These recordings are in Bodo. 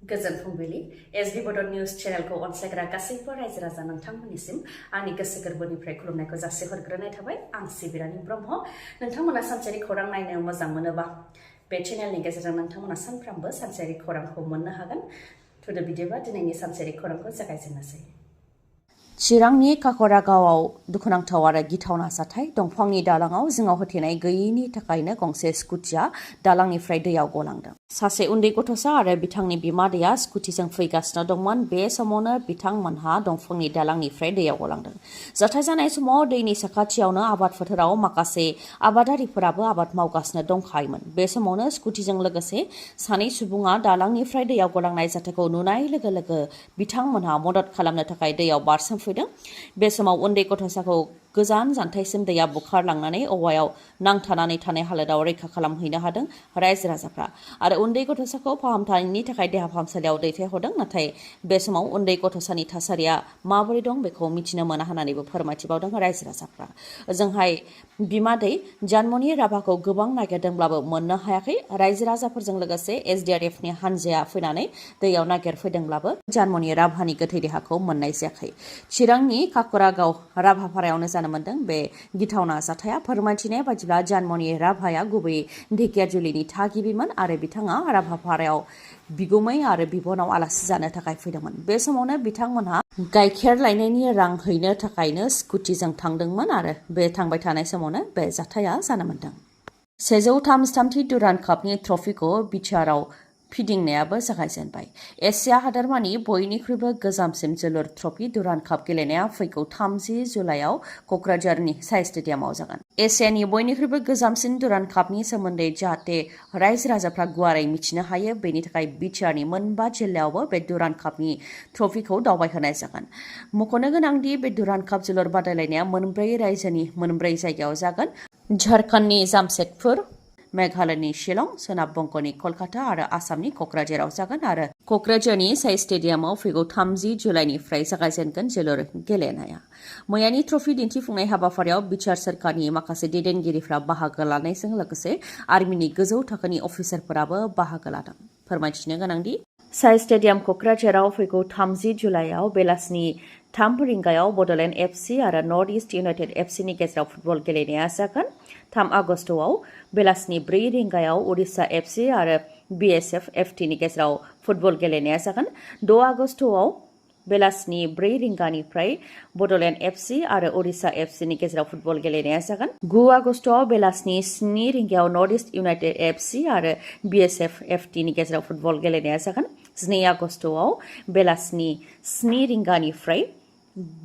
गोजोन फुंबिलि एसबी बड निउज चेनेलखौ अनसायग्रा गासैबो रायजो राजा नोंथांमोननिसिम आंनि गोसो गोरबोनिफ्राय खुलुमनायखौ जासिहरग्रोनाय थाबाय आं सिबि रानी ब्रह्म नोंथांमोना सानसेयारि खौरां नायनो मोजां मोनोबा बे चेनेलनि गेजेरजों नोंथांमोना सानफ्रामबो सानसेयारि खौरांखौ मोननो हागोन थुदो बिदिबा दिनैनि सानसेयारि खौरांखौ जागायजेननोसै चिरांनि काकरागावआव दुखुनांथाव आरो गिथावना जाथाय दंफांनि दालाङाव जिङाव होथेनाय गैयैनि थाखायनो गंसे स्कुटिया दालांनिफ्राय दैयाव गलांदों सासे उन्दै गथ'सा आरो बिथांनि बिमादैया स्कुटिजों फैगासिनो दंमोन बे समावनो बिथांमोनहा दंफांनि दालांनिफ्राय दैयाव गलांदों जाथाय जानाय समाव दैनि साखाथियावनो आबाद फोथाराव माखासे आबादारिफोराबो आबाद मावगासिनो दंखायोमोन बे समावनो स्कुटिजों लोगोसे सानै सुबुङा दालांनिफ्राय दैयाव गलांनाय जाथायखौ नुनाय लोगो लोगो बिथांमोनहा मदद खालामनो थाखाय दैयाव बारसोमफैदों बे समाव उन्दै गथ'साखौ गोजान जानथायसिम दैया बुखारलांनानै औवायाव नांथानानै थानाय हालोदाव रैखा खालामहैनो हादों रायजो राजाफ्रा आरो उन्दै गथ'साखौ फाहामथायनि थाखाय देहा फाहामसालियाव दैथायहरदों नाथाय बे समाव उन्दै गथ'सानि थासारिया माबोरै दं बेखौ मिथिनो मोना होननानैबो फोरमायथिबावदों रायजो राजाफ्रा ओजोंहाय बिमादै जानमनि राभाखौ गोबां नागिरदोंब्लाबो मोननो हायाखै रायजो राजाफोरजों लोगोसे एसडिआरएफनि हानजाया फैनानै दैयाव नागिरफैदोंब्लाबो जानमनि राभानि गोथै देहाखौ मोननाय जायाखै चिरांनि काकरागाव राभापारायावनो जानो मोन्दों बे गिथावना जाथाया फोरमायथिनाय बायदिब्ला जानमनि राभाया गुबैयै ढेकियाजुलिनि थागिबिमोन आरो बिथाङा राभापारायाव बिगुमै आरो बिबनाव आलासि जानो थाखाय फैदोंमोन बे समावनो बिथांमोनहा गाइखेर लायनायनि रां हैनो थाखायनो स्कुटिजों थांदोंमोन आरो बे थांबाय थानाय समावनो बे जाथाया जानो मोन्दों 133थि दुरान्ड कापनि ट्रफिखौ बिटिआरआव फिदिंनायाबो जागायजेनबाय एसिया हादोरमानि बयनिख्रुइबो गोजामसिन जोलुर ट्रफि दुरान्ड काप गेलेनाया फैगौ 30 जुलाइआव क'क्राझारनि साइ स्टेडियामाव जागोन एसियानि बयनिख्रुइबो गोजामसिन दुरान्ड कापनि सोमोन्दै जाहाथे रायजो राजाफ्रा गुवारै मिथिनो हायो बेनि थाखाय बिटिआरनि मोनबा जिल्लायावबो बे दुरान्ड कापनि ट्रफिखौ दावबायहोनाय जागोन मख'नो गोनांदि बे दुरान्ड काप जोलुर बादायलायनाया मोनब्रै रायजोनि मोनब्रै जायगायाव जागोन झारखन्डनि जामशेदपुर मेघालयनि शिलं सोनाब बंगनि कलकाता आरो आसामनि क'क्राझाराव जागोन आरो क'क्राझारनि साइ स्टेडियामाव फैगौ 30 जुलाइनिफ्राय जागायजेनगोन जोलुर गेलेनाया मैयानि ट्रफि दिन्थिफुंनाय हाबाफारियाव बिटिआर सोरखारनि माखासे दैदेनगिरिफ्रा बाहागो लानायजों लोगोसे आर्मिनि गोजौ थाखोनि अफिसारफोराबो बाहागो लादों फोरमायथिनो गोनांदि साइ स्टेडियाम क'क्राझाराव फैगौ 30 जुलाइआव बेलासिनि 3 रिंगायाव बड'लेण्ड एफसि आरो नर्थ इस्ट इउनाइटेड एफसिनि गेजेराव फुटबल गेलेनाया जागोन 3 आगस्टआव बेलासिनि 4 रिंगायाव उडिशा एफसि आरो बिएसएफ एफटिनि गेजेराव फुटबल गेलेनाया जागोन 6 आगस्टआव बेलासिनि 4 रिंगानिफ्राय बड'लेण्ड एफसि आरो उडिशा एफसिनि गेजेराव फुटबल गेलेनाया जागोन 9 आगस्टआव बेलासिनि 7 रिंगायाव नर्थ इस्ट इउनाइटेड एफसि आरो बिएसएफ एफटिनि गेजेराव फुटबल गेलेनाया जागोन 12 आगस्टआव बेलासिनि 7 रिंगानिफ्राय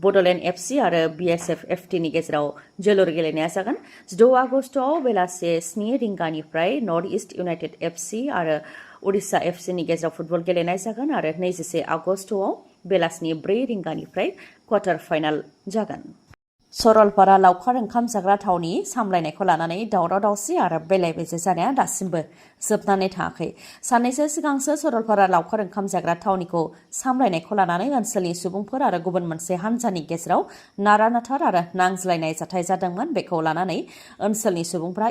बड'लेण्ड एफसि आरो बिएसएफ एफटिनि गेजेराव जोलुर गेलेनाया जागोन 6 आगस्टआव बेलासि 7 रिंगानिफ्राय नर्थ इस्ट इउनाइटेड एफसि आरो उडिशा एफसिनि गेजेराव फुटबल गेलेनाय जागोन आरो 21 आगस्टआव बेलासिनि 4 रिंगानिफ्राय क्वार्टार फाइनाल जागोन सरलपारा लावखार ओंखाम जाग्रा थावनि सामलायनायखौ लानानै दावराव दावसि आरो बेले बेजे जानाया दासिमबो जोबनानै थाङाखै साननैसो सिगांसो सरलपारा लावखार ओंखाम जाग्रा थावनिखौ सामलायनायखौ लानानै ओनसोलनि सुबुंफोर आरो गुबुन मोनसे हान्जानि गेजेराव नारा-नाथार आरो नांज्लायनाय जाथाय जादोंमोन बेखौ लानानै ओनसोलनि सुबुंफोरा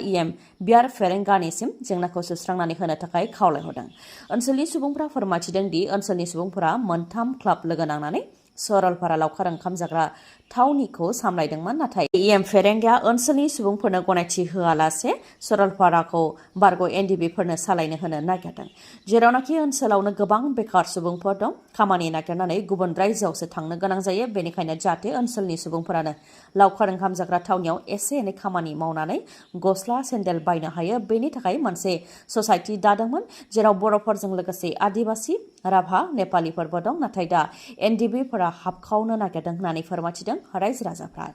बियार फेरेंगानिसिम जेंनाखौ सुस्रांनानै होनो थाखाय खावलायहरदों ओनसोलनि सुबुंफोरा फोरमायथिदों दि ओनसोलनि सुबुंफोरा मोनथाम क्लाब लोगो नांनानै सरलपारा लावखार ओंखाम जाग्रा थावनिखौ सामलायदोंमोन नाथाय फेरेंगाया ओनसोलनि सुबुंफोरनो गनायथि होआलासे सरलपाराखौ बारग' एनडिबिफोरनो सालायनो होनो नागिरदों जेरावनाखि ओनसोलावनो गोबां बेकार सुबुंफोर दं खामानि नागिरनानै गुबुन रायजोआवसो थांनो गोनां जायो बेनिखायनो जाहाथे ओनसोलनि सुबुंफोरानो लावखार ओंखाम जाग्रा थावनियाव एसे एनै खामानि मावनानै गस्ला सेन्देल बायनो हायो बेनि थाखाय मोनसे ससाइटि दादोंमोन जेराव बर'फोरजों लोगोसे आदिबासि राभा नेपालिफोरबो दं नाथाय दा एनडिबिफोरा हाबखावनो नागिरदों होननानै फोरमायथिदों रायजो राजाफ्रा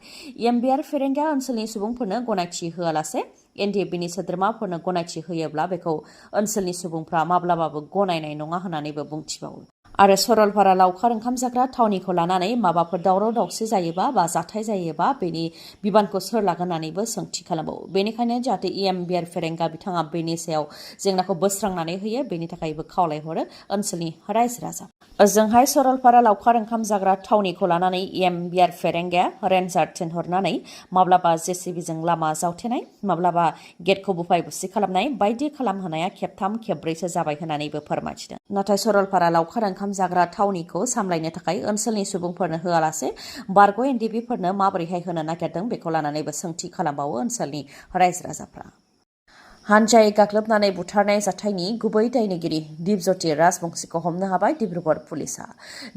बियार फेरेंगाया ओनसोलनि सुबुंफोरनो गनायथि होआलासे एनडिबिनि सोद्रोमाफोरनो गनायथि होयोब्ला बेखौ ओनसोलनि सुबुंफ्रा माब्लाबाबो गनायनाय नङा होननानैबो बुंथिबावो आरो सरलपारा लावखार ओंखाम जाग्रा थावनिखौ लानानै माबाफोर दावराव दावसि जायोबा बा जाथाय जायोबा बेनि बिबानखौ सोर लागोन होननानैबो सोंथि खालामबावो। बेनिखायनो जाहाथे बिआर फेरेंगा बिथाङा बेनि सायाव जेंनाखौ बोस्रांनानै होयो बेनि थाखायबो खावलायहरो ओनसोलनि रायजो राजा। ओजोंहाय सरलपारा लावखार ओंखाम जाग्रा थावनिखौ लानानै बिआर फेरेंगाया रेन्जार थिनहरनानै माब्लाबा जेसिबिजों लामा जावथेनाय, माब्लाबा गेटखौ बुफाय बुसि खालामनाय बायदि खालामहोनाया खेबथाम खेबब्रैसो जाबाय होननानैबो फोरमायथिदों। नाथाय सरलपारा लावखार ओंखाम जाग्रा थावनिखौ सामलायनो थाखाय ओनसोलनि सुबुंफोरनो होआलासे बारग' एनडिबिफोरनो माबोरैहाय होनो नागिरदों बेखौ लानानैबो सोंथि खालामबावो ओनसोलनि रायजो राजाफ्रा। हानजायै गाग्लोबनानै बुथारनाय जाथायनि गुबै दायनिगिरि दिपज्योति राजबंशीखौ हमनो हाबाय डिब्रुगड़ पुलिसा।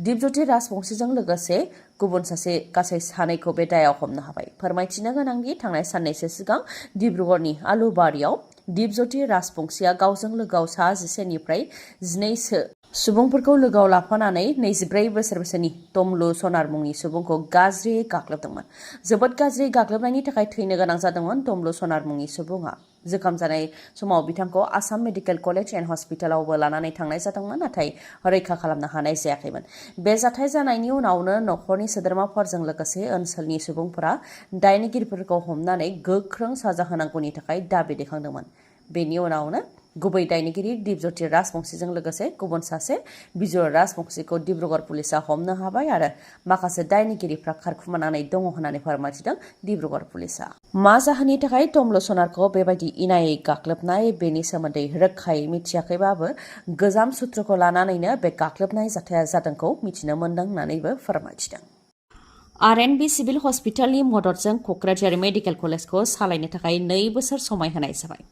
दिपज्योति राजबंशीजों लोगोसे गुबुन सासे गासै सानैखौ बे दायाव हमनो हाबाय। फोरमायथिनो गोनांदि थांनाय साननैसो सिगां डिब्रुगड़नि आलुबारियाव दिपज्योति राजबंशीया गावजों लोगोआव सा 11निफ्राय 12सो सुबुंफोरखौ लोगोआव लाफानानै 24 बोसोर बैसोनि तमलु सनार मुंनि सुबुंखौ गाज्रियै गाग्लोबदोंमोन। जोबोद गाज्रि गाग्लोबनायनि थाखाय थैनो गोनां जादोंमोन तमलु सनार मुंनि सुबुङा। जोखोम जानाय समाव बिथांखौ आसाम मेडिकेल कलेज एन्ड हस्पिटालावबो लानानै थांनाय जादोंमोन, नाथाय रैखा खालामनो हानाय जायाखैमोन। बे जाथाय जानायनि उनावनो नखरनि सोद्रोमाफोरजों लोगोसे ओनसोलनि सुबुंफोरा दायनिगिरिफोरखौ हमनानै गोख्रों साजा होनांगौनि थाखाय दाबि दैखांदोंमोन। बेनि उनावनो गुबै दायनिगिरि दिपज्योति राजबंशीजों लोगोसे गुबुन सासे बिजय राजबंशीखौ डिब्रुगड़ पुलिसा हमनो हाबाय आरो माखासे दायनिगिरिफ्रा खारखुमानानै दङ होननानै फोरमायथिदों डिब्रुगड़ पुलिसा। मा जाहोननि थाखाय तमलु सनारखौ बेबायदि इनायै गाग्लोबनाय बेनि सोमोन्दै रोखायै मिथियाखैबाबो गोजाम सुत्रखौ लानानैनो बे गाग्लोबनाय जाथाया जादोंखौ मिथिनो मोन्दों होननानैबो फोरमायथिदों। आरएनबि सिभिल हस्पिटालनि मददजों क'क्राझार मेडिकेल कलेजखौ सालायनो थाखाय 2 बोसोर समाय होनाय जाबाय।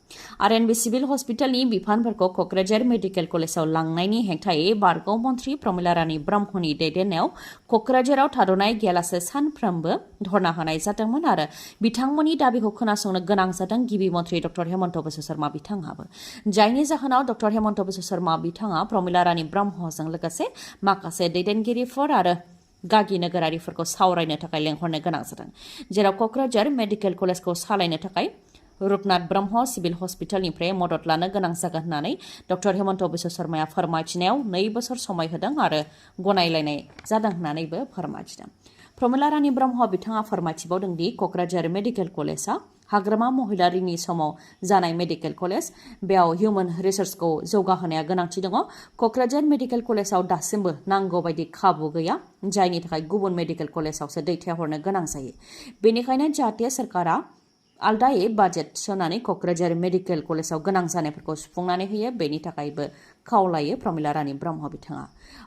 आरएनबि सिभिल हस्पिटालनि बिफानफोरखौ क'क्राझार मेडिकेल कलेजाव लांनायनि हेंथायै बारग' मन्थ्रि प्रमिला रानी ब्रह्मनि दैदेननायाव क'क्राझाराव थाद'नाय गैयालासे सानफ्रोमबो धर्ना होनाय जादोंमोन आरो बिथांमोननि दाबिखौ खोनासंनो गोनां जादों गिबि मन्थ्रि डक्टर हेमन्त बिश्व शर्मा बिथाङाबो। जायनि जाहोनाव डक्टर हेमन्त बिश्व शर्मा बिथाङा प्रमिला रानी ब्रह्मजों लोगोसे माखासे दैदेनगिरिफोर आरो गागि नोगोरारिफोरखौ सावरायनो थाखाय लेंहरनो गोनां जादों, जेराव क'क्राझार मेडिकेल कलेजखौ सालायनो थाखाय रुपनाथ ब्रह्म सिभिल हस्पिटालनिफ्राय मदद लानो गोनां जागोन होननानै डक्टर हेमन्त बिश्व शर्माया फोरमायथिनायाव 2 बोसोर समाय होदों आरो गनायलायनाय जादों होननानैबो फोरमायथिदों। प्रमिला रानी ब्रह्म बिथाङा फोरमायथिबावदों दि क'क्राझार मेडिकेल कलेजआ हाग्रामा महिलारिनि समाव जानाय मेडिकेल कलेज, बेयाव हिउमेन रिसोर्सखौ जौगाहोनाया गोनांथि दङ। क'क्राझार मेडिकेल कलेजाव दासिमबो नांगौ बायदि खाबु गैया, जायनि थाखाय गुबुन मेडिकेल कलेजावसो दैथायहरनो गोनां जायो। बेनिखायनो जाहाथे सरकारा आलदायै बाजेट थिसननानै क'क्राझार मेडिकेल कलेजाव गोनां जानायफोरखौ सुफुंनानै होयो, बेनि थाखायबो खावलायो प्रमिला रानी ब्रह्म बिथाङा।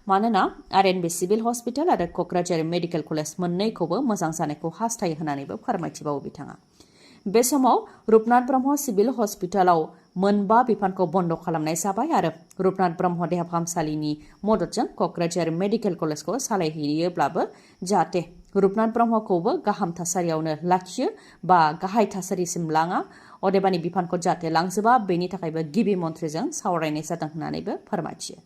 मानोना आरएनबि सिभिल हस्पिटाल आरो क'क्राझार मेडिकेल कलेज मोननैखौबो मोजां जानायखौ हास्थायो होननानैबो फोरमायथिबावो बिथाङा। बे समाव रुपनाथ ब्रह्म सिभिल हस्पिटालाव 4 बिफानखौ बन्द' खालामनाय जाबाय आरो रुपनाथ ब्रह्म देहा फाहामसालिनि मददजों क'क्राझार मेडिकेल कलेजखौ सालायहैयोब्लाबो जाहाथे रुपनाथ ब्रह्मखौबो गाहाम थासारियावनो लाखियो बा गाहाय थासारिसिम लाङा, अदेबानि बिफानखौ जाहाथे लांजोबा, बेनि थाखायबो गिबि मन्थ्रिजों सावरायनाय जादों होननानैबो फोरमायथियो।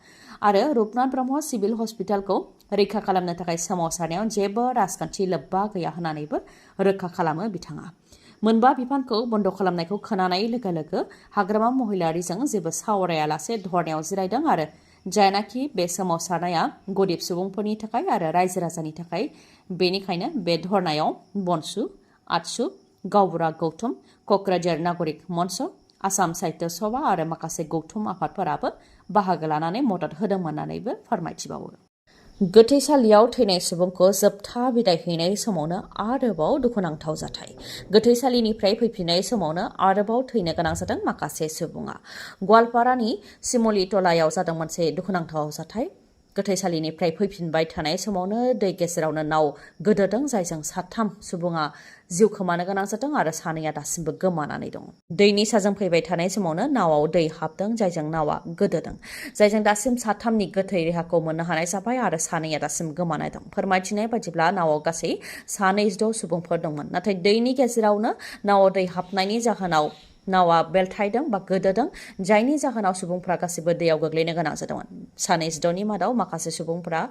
आरो रुपनाथ ब्रह्म सिभिल हस्पिटालखौ रैखा खालामनो थाखाय सोमावसारनायाव जेबो राजखान्थि लोब्बा गैया होननानैबो रोखा खालामो बिथाङा। 4 बिफानखौ बन्द' खालामनायखौ खोनानाय लोगो लोगो हाग्रामा महिलारिजों जेबो सावरायालासे धरनायाव जिरायदों आरो जायनाखि बे सोमावसारनाया गरिब सुबुंफोरनि थाखाय आरो रायजो राजानि थाखाय, बेनिखायनो बे धरनायाव बनसु, आटसु, गावबुरा गौथुम, क'क्राझार नागरिक मन्च, आसाम साहित्य सभा आरो माखासे गौथुम आफादफोराबो बाहागो लानानै मदद होदोंमोन होननानैबो फोरमायथिबावो। गोथैसालियाव थैनाय सुबुंखौ जोबथा बिदाय हैनाय समावनो आरोबाव दुखुनांथाव जाथाय। गोथैसालिनिफ्राय फैफिननाय समावनो आरोबाव थैनो गोनां जादों माखासे सुबुङा। गवालपारानि सिमलितलायाव जादों मोनसे दुखुनांथाव जाथाय। गोथैसालिनिफ्राय फैफिनबाय थानाय समावनो दै गेजेरावनो नाव गोदोदों, जायजों 3 सुबुङा जिउ खोमानो गोनां जादों आरो 2 दासिमबो गोमानानै दं। दैनि साजों फैबाय थानाय समावनो नावआव दै हाबदों, जायजों नावआ गोदोदों, जायजों दासिम 3नि गोथै देहाखौ मोननो हानाय जाबाय आरो 2 दासिम गोमानाय दं। फोरमायथिनाय बायदिब्ला नावआव गासै 26 सुबुंफोर दंमोन, नाथाय दैनि गेजेरावनो नावआव दै हाबनायनि जाहोनाव नावा बेलथायदों बा गोदोदों जायनि जाहोनाव सुबुंफ्रा गासिबो दैयाव गोग्लैनो गोनां जादोंमोन। सानै जिद'नि मादाव माखासे सुबुंफ्रा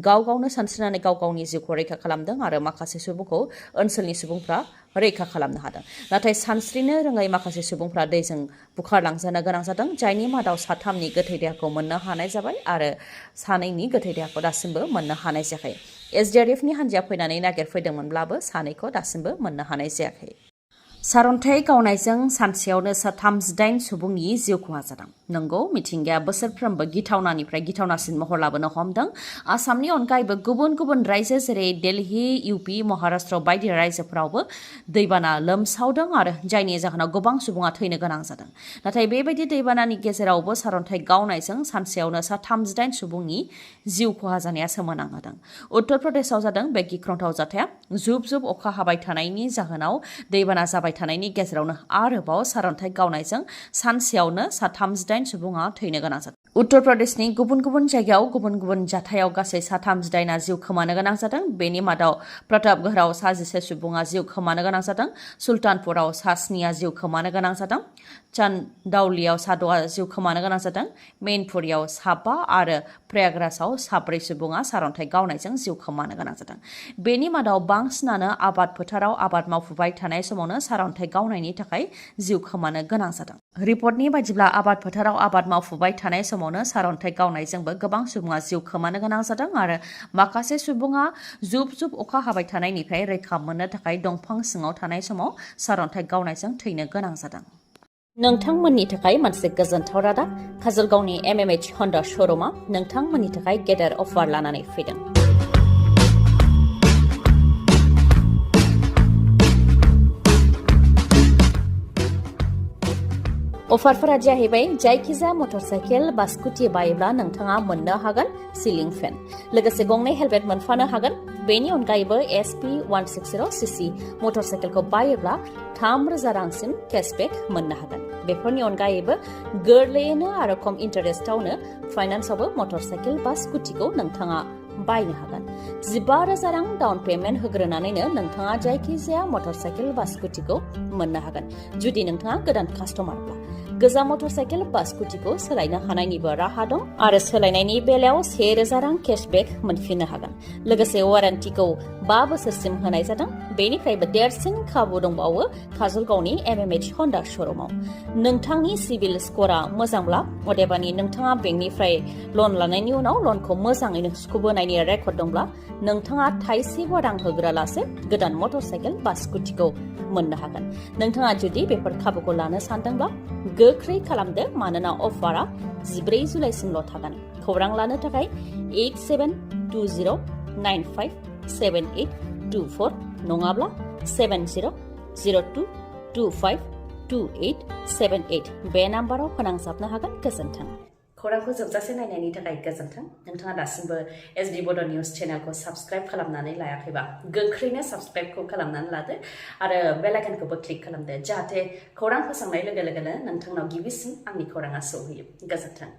गाव गावनो सानस्रिनानै गाव गावनि जिउखौ रैखा खालामदों आरो माखासे सुबुंखौ ओनसोलनि सुबुंफ्रा रैखा खालामनो हादों। नाथाय सानस्रिनो रोङै माखासे सुबुंफ्रा दैजों बुखारलांजानो गोनां जादों जायनि मादाव साथामनि गोथै देहाखौ मोननो हानाय जाबाय आरो सानैनि गोथै देहाखौ दासिमबो मोननो हानाय जायाखै। एसडिआरएफनि हान्जाया फैनानै नागिरफैदोंमोनब्लाबो सानैखौ दासिमबो मोननो हानाय जायाखै। सारन्थाइ गावनायजों सानसेयावनो 38 सुबुंनि जिउ खहा जादों। नंगौ, मिथिंगाया बोसोरफ्रोमबो गिथावनानिफ्राय गिथावनासिन महर लाबोनो हमदों। आसामनि अनगायैबो गुबुन गुबुन रायजो जेरै दिल्ली, इउपि, महाराष्ट्र बायदि रायजोफोरावबो दैबाना लोमसावदों आरो जायनि जाहोनाव गोबां सुबुङा थैनो गोनां जादों। नाथाय बेबायदि दैबानानि गेजेरावबो सारन्थाइ गावनायजों सानसेयावनो 38 सुबुंनि जिउ खहा जानाया सोमोनांहोदों। उत्तर प्रदेशआव जादों बे गिख्रंथाव जाथाया। जुब जुब अखा हाबाय थानायनि जाहोनाव दैबाना जाबाय थानायनि गेजेरावनो आरोबाव सारन्थाइ गावनायजों सानसेयावनो 38 सुबुङा थैनो गोनां जादों। उत्तर प्रदेशनि गुबुन गुबुन जायगायाव गुबुन गुबुन जाथायाव गासै 38 जिउ खोमानो गोनां जादों। बेनि मादाव प्रतापगढ़आव 11 सुबुङा जिउ खोमानो गोनां जादों। सुल्तानपुराव 7 जिउ खोमानो गोनां जादों। चान्दौलीआव 6 जिउ खोमानो गोनां जादों। मैनपुरियाव 5 आरो प्रयागराजआव 4 सुबुङा सारन्थाइ गावनायजों जिउ खोमानो गोनां जादों। बेनि मादाव बांसिनानो आबाद फोथाराव आबाद मावफुबाय थानाय समावनो सारन्थाइ गावनायनि थाखाय जिउ खोमानो गोनां जादों। रिपर्टनि बायदिब्ला आबाद फोथाराव आबाद मावफुबाय थानाय समावनो सारन्थाइ गावनायजोंबो गोबां सुबुङा जिउ खोमानो गोनां जादों आरो माखासे सुबुङा जुब जुब अखा हाबाय थानायनिफ्राय रैखा मोननो थाखाय दंफां सिङाव थानाय समाव सारन्थाइ गावनायजों थैनो गोनां जादों। नोंथांमोननि थाखाय मोनसे गोजोनथाव रादाब। काजलगावनि MMH हन्डा श'रुमा नोंथांमोननि थाखाय गेदेर अफार लानानै फैदों। अफारफोरा जाहैबाय जायखिजाया मटरसाइकेल बा स्कुटि बायोब्ला नोंथाङा मोननो हागोन सिलिं फेन, लोगोसे गंनै हेलमेट मोनफानो हागोन। बेनि अनगायैबो SP160cc मटरसाइकेलखौ बायोब्ला 3000 रांसिम केशबेक मोननो हागोन। बेफोरनि अनगायैबो गोरलैयैनो आरो खम इन्टारेस्टआवनो फाइनान्सआवबो मटरसाइकेल बा स्कुटिखौ नोंथाङा बायनो हागोन। 15,000 रां डाउन पेमेन्ट होग्रोनानैनो नोंथाङा जायखिजाया मटरसाइकेल बा स्कुटिखौ मोननो हागोन। जुदि नोंथाङा गोदान कास्टमारब्ला गोजाम मटरसाइकेल बा स्कुटिखौ सोलायनो हानायनिबो राहा दं आरो सोलायनायनि बेलायाव 1000 रां केशबेक मोनफिननो हागोन। लोगोसे वारेन्टिखौ 5 बोसोरसिम होनाय जादों। बेनिफ्रायबो देरसिन खाबु दंबावो काजलगावनि MMH हन्डा श'रुमाव। नोंथांनि सिबिल स्क'रा मोजांब्ला, अदेबानि नोंथाङा बेंकनिफ्राय लन लानायनि उनाव लनखौ मोजाङैनो सुख'बोनायनि रेकर्ड दंब्ला, नोंथाङा थाइसेबो रां होग्रालासे गोदान मटरसाइकेल बा स्कुटिखौ मोननो हागोन। नोंथाङा जुदि बेफोर खाबुखौ लानो सानदोंब्ला गोख्रै खालामदो, मानोना अफारा 14 जुलाइसिमल' थागोन। खौरां लानो थाखाय 8720957824 नङाब्ला 7002252878 बे नाम्बाराव फोनांजाबनो हागोन। गोजोन्थों। खौरांखौ जोबजासे नायनायनि थाखाय गोजोन्थों। नोंथाङा दासिमबो SD बड' निउस चेनेलखौ साबस्क्राइब खालामनानै लायाखैबा गोख्रैनो साबस्क्राइबखौ खालामनानै लादो आरो बेल आइकनखौबो क्लिक खालामदो, जाहाथे खौरां फोसावनाय लोगो लोगोनो नोंथांनाव गिबिसिन आंनि खौराङा सौहैयो। गोजोन्थों।